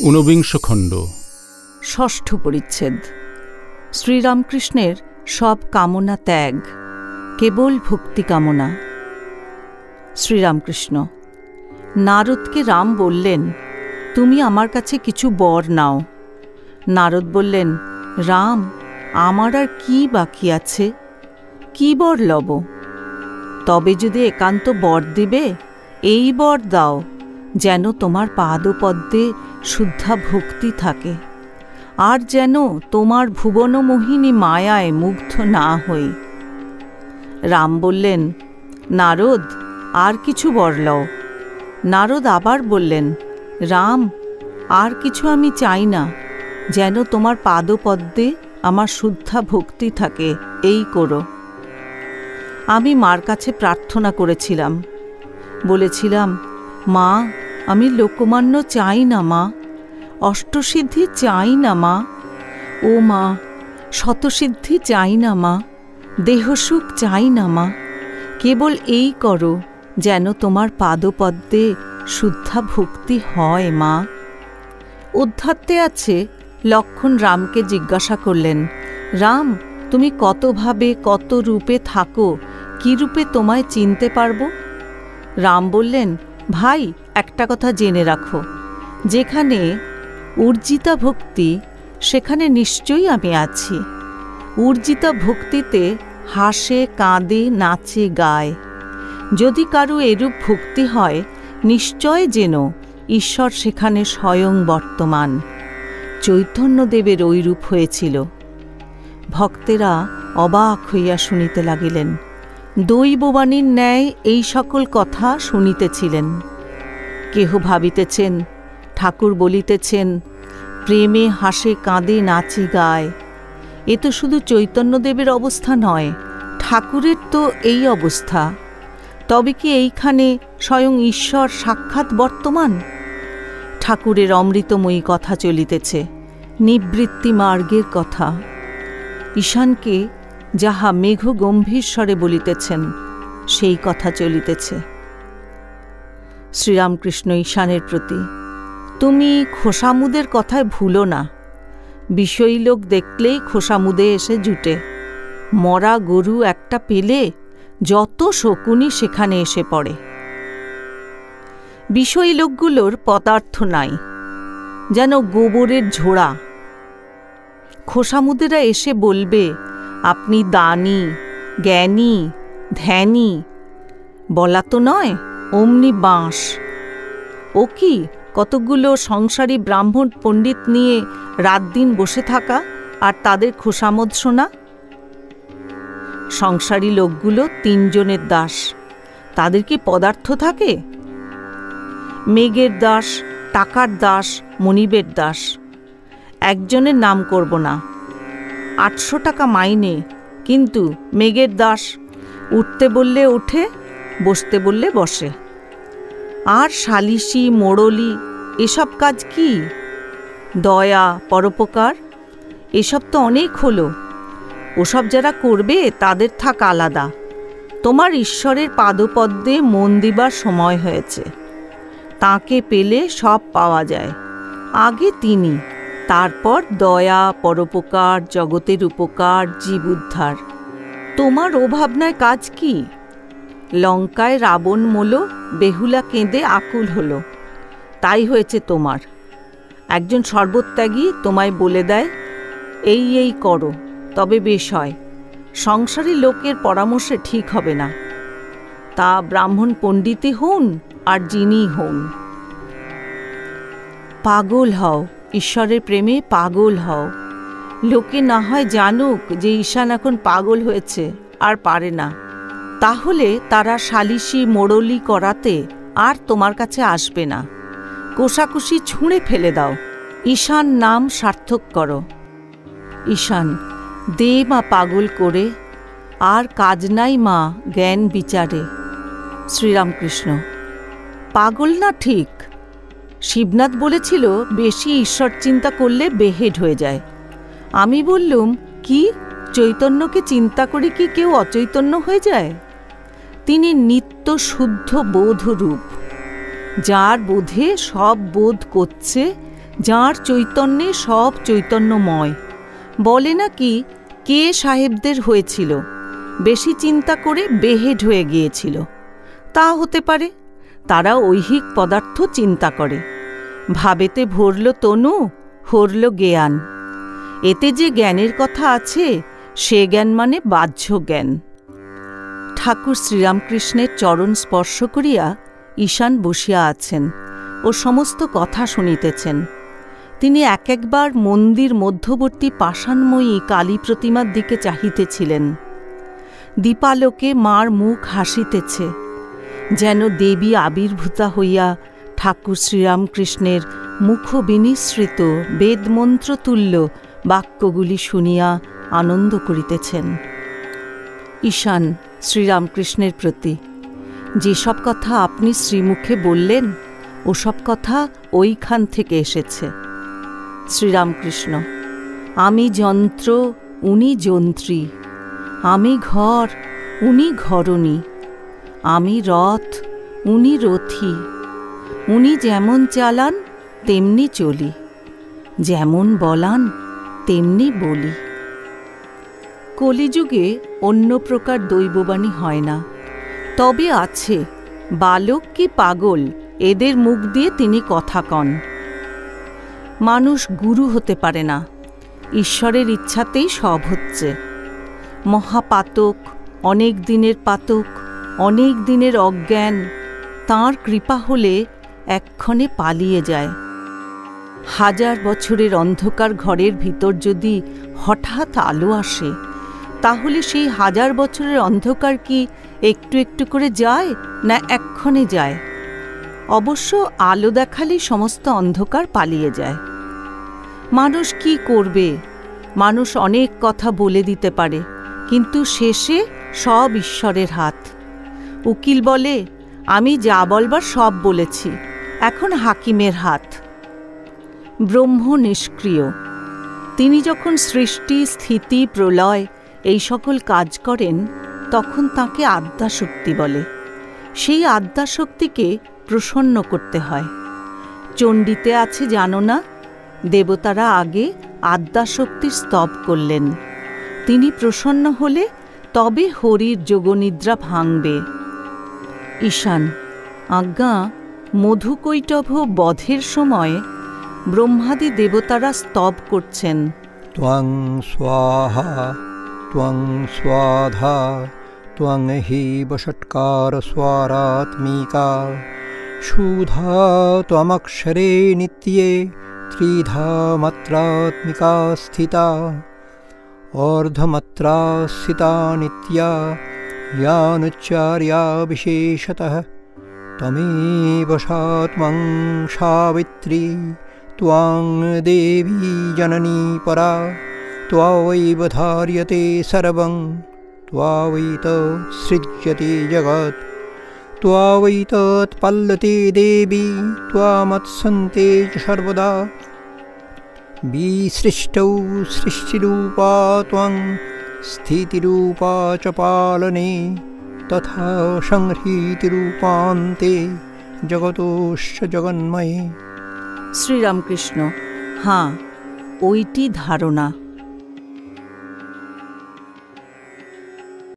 ঊনবিংশ খণ্ড। ষষ্ঠ পরিচ্ছেদ। শ্রীরামকৃষ্ণের সব কামনা ত্যাগ, কেবল ভক্তি কামনা। শ্রীরামকৃষ্ণ নারদকে রাম বললেন, তুমি আমার কাছে কিছু বর নাও। নারদ বললেন, রাম, আমার আর কি বাকি আছে, কি বর লব? তবে যদি একান্ত বর দিবে, এই বর দাও, যেন তোমার পাদপদ্মে শুদ্ধা ভক্তি থাকে, আর যেন তোমার ভুবনমোহিনী মায়ায় মুগ্ধ না হই। রাম বললেন, নারদ, আর কিছু বর লও। নারদ আবার বললেন, রাম, আর কিছু আমি চাই না, যেন তোমার পাদপদ্মে আমার শুদ্ধা ভক্তি থাকে, এই করো। আমি মার কাছে প্রার্থনা করেছিলাম, বলেছিলাম, মা, আমি লোকমান্য চাই না মা, অষ্টসিদ্ধি চাই না মা, ও মা, শতসিদ্ধি চাই না মা, দেহসুখ চাই না মা, কেবল এই করো, যেন তোমার পাদপদ্মে শুদ্ধা ভক্তি হয় মা। অধ্যাত্মে আছে, লক্ষ্মণ রামকে জিজ্ঞাসা করলেন, রাম, তুমি কতভাবে কত রূপে থাকো, কি রূপে তোমায় চিনতে পারবো? রাম বললেন, ভাই, একটা কথা জেনে রাখো, যেখানে উর্জিতা ভক্তি, সেখানে নিশ্চয়ই আমি আছি। উর্জিতা ভক্তিতে হাসে, কাঁদে, নাচে, গায়। যদি কারো এরূপ ভক্তি হয়, নিশ্চয় যেন ঈশ্বর সেখানে স্বয়ং বর্তমান। চৈতন্যদেবের ঐরূপ হয়েছিল। ভক্তেরা অবাক হইয়া শুনিতে লাগিলেন। দৈববাণীর ন্যায় এই সকল কথা শুনিতেছিলেন। কেহ ভাবিতেছেন, ঠাকুর বলিতেছেন, প্রেমে হাসে, কাঁদে, নাচে, গায়। এ তো শুধু চৈতন্যদেবের অবস্থা নয়, ঠাকুরের তো এই অবস্থা। তবে কি এইখানে স্বয়ং ঈশ্বর সাক্ষাৎ বর্তমান? ঠাকুরের অমৃতময়ী কথা চলিতেছে, নিবৃত্তি মার্গের কথা। ঈশানকে যাহা মেঘ গম্ভীর স্বরে বলিতেছেন, সেই কথা চলিতেছে। শ্রীরামকৃষ্ণ ঈশানের প্রতি, তুমি খোসামুদের কথায় ভুলো না। বিষয়ী লোক দেখলেই খোসামুদে এসে জুটে। মরা গরু একটা পেলে যত শকুনি সেখানে এসে পড়ে। বিষয়ী লোকগুলোর পদার্থ নাই, যেন গোবরের ঝোড়া। খোসামুদেরা এসে বলবে, আপনি দানী, জ্ঞানী, ধ্যানী। বলা তো নয়, অমনি বাঁশ। ও কি, কতগুলো সংসারী ব্রাহ্মণ পণ্ডিত নিয়ে রাত দিন বসে থাকা আর তাদের খোসামদ শোনা? সংসারী লোকগুলো তিনজনের দাস, তাদের কি পদার্থ থাকে? মেঘের দাস, টাকার দাস, মনিবের দাস। একজনের নাম করব না, 800 টাকা মাইনে, কিন্তু মেঘের দাস। উঠতে বললে ওঠে, বসতে বললে বসে। আর সালিসি, মোড়লি, এসব কাজ কি? দয়া, পরোপকার, এসব তো অনেক হলো। ওসব যারা করবে তাদের থাক আলাদা। তোমার ঈশ্বরের পাদপদ্মে মন দিবার সময় হয়েছে। তাঁকে পেলে সব পাওয়া যায়। আগে তিনি, তারপর দয়া, পরোপকার, জগতের উপকার, জীব উদ্ধার। তোমার ও ভাবনায় কাজ কি? লঙ্কায় রাবণ মল, বেহুলা কেঁদে আকুল হলো, তাই হয়েছে তোমার। একজন সর্বত্যাগী তোমায় বলে দেয়, এই এই করো, তবে বেশ হয়। সংসারী লোকের পরামর্শে ঠিক হবে না, তা ব্রাহ্মণ পণ্ডিতই হন আর যিনি হন। পাগল হও, ঈশ্বরের প্রেমে পাগল হও। লোকে না হয় জানুক যে ঈশান এখন পাগল হয়েছে, আর পারে না। তাহলে তারা সালিসি, মোড়লি করাতে আর তোমার কাছে আসবে না। কোষাকুষি ছুঁড়ে ফেলে দাও। ঈশান নাম সার্থক করো। ঈশান, দে মা পাগল করে, আর কাজ নাই মা জ্ঞান বিচারে। শ্রীরামকৃষ্ণ, পাগল না ঠিক। শিবনাথ বলেছিল, বেশি ঈশ্বর চিন্তা করলে বেহেড হয়ে যায়। আমি বললুম, কি, চৈতন্যকে চিন্তা করে কি কেউ অচৈতন্য হয়ে যায়? তিনি নিত্য শুদ্ধ বোধ রূপ। যার বোধে সব বোধ করছে, যার চৈতন্যে সব চৈতন্যময়। বলে নাকি কে সাহেবদের হয়েছিল, বেশি চিন্তা করে বেহেড হয়ে গিয়েছিল। তা হতে পারে, তারা ঐহিক পদার্থ চিন্তা করে। ভাবেতে ভরল তনু, হরল জ্ঞান। এতে যে জ্ঞানের কথা আছে, সে জ্ঞান মানে বাহ্য জ্ঞান। ঠাকুর শ্রীরামকৃষ্ণের চরণ স্পর্শ করিয়া ঈশান বসিয়া আছেন ও সমস্ত কথা শুনিতেছেন। তিনি এক একবার মন্দির মধ্যবর্তী পাষাণময়ী কালী প্রতিমার দিকে চাহিতেছিলেন। দীপালোকে মার মুখ হাসিতেছে, যেন দেবী আবির্ভূতা হইয়া ঠাকুর শ্রীরামকৃষ্ণের মুখ বিনিসৃত বেদমন্ত্রতুল্য বাক্যগুলি শুনিয়া আনন্দ করিতেছেন। ঈশান শ্রীরামকৃষ্ণের প্রতি, যেসব কথা আপনি শ্রীমুখে বললেন, ওসব কথা ওইখান থেকে এসেছে। শ্রীরামকৃষ্ণ: আমি যন্ত্র, উনি যন্ত্রী। আমি ঘর, উনি ঘরণী। আমি রথ, উনি রথী। উনি যেমন চালান তেমনি চলি, যেমন বলান তেমনি বলি। কলিযুগে অন্য প্রকার দৈববাণী হয় না, তবে আছে বালক কি পাগল, এদের মুখ দিয়ে তিনি কথা কন। মানুষ গুরু হতে পারে না, ঈশ্বরের ইচ্ছাতেই সব হচ্ছে। মহাপাতক, অনেক দিনের পাতক, অনেক দিনের অজ্ঞান, তাঁর কৃপা হলে এক্ষণে পালিয়ে যায়। 1000 বছরের অন্ধকার ঘরের ভিতর যদি হঠাৎ আলো আসে, তাহলে সেই 1000 বছরের অন্ধকার কি একটু একটু করে যায়, না এক্ষণে যায়? অবশ্য আলো দেখালেই সমস্ত অন্ধকার পালিয়ে যায়। মানুষ কি করবে? মানুষ অনেক কথা বলে দিতে পারে, কিন্তু শেষে সব ঈশ্বরের হাত। উকিল বলে, আমি যা বলবার সব বলেছি, এখন হাকিমের হাত। ব্রহ্ম নিষ্ক্রিয়। তিনি যখন সৃষ্টি, স্থিতি, প্রলয় এই সকল কাজ করেন, তখন তাকে আদ্যাশক্তি বলে। সেই আদ্যাশক্তিকে প্রসন্ন করতে হয়। চণ্ডীতে আছে জানো না, দেবতারা আগে আদ্যাশক্তির স্তব করলেন। তিনি প্রসন্ন হলে তবে হরির যোগনিদ্রা ভাঙবে। ঈশান: আজ্ঞা, মধুকৈটভ বধের সময় ব্রহ্মাদি দেবতারা স্তব করছেন। ত্বং স্বাহা ত্বং স্বাধা ত্বং হি বষট্কার স্বরাত্মিকা শুধা ত্বমক্ষরে নিত্যে ত্রিধা মাত্রাত্মিকা স্থিতা অর্ধমাত্রা স্থিতা নিত্যা ইয়ানুচ্চার্য়া বিশেষতঃ তমেব সাত্মং সাবিত্রী ত্বং দেবী জননী পরা ত্বয়ৈব ধার্যতে সর্বং ত্বয়ৈতৎসৃজ্যতে জগৎ ত্বয়ৈতৎপল্লতে দেবী ত্বমৎসন্তে চ সর্বদা বিসৃষ্টৌ সৃষ্টিরূপা ত্বং স্থিতিরূপা চ পালনে তথা সংহৃতিরূপান্তে জগতোশ্চ জগন্ময়ে। শ্রীরামকৃষ্ণ: হাঁ, ওইটি ধারণা।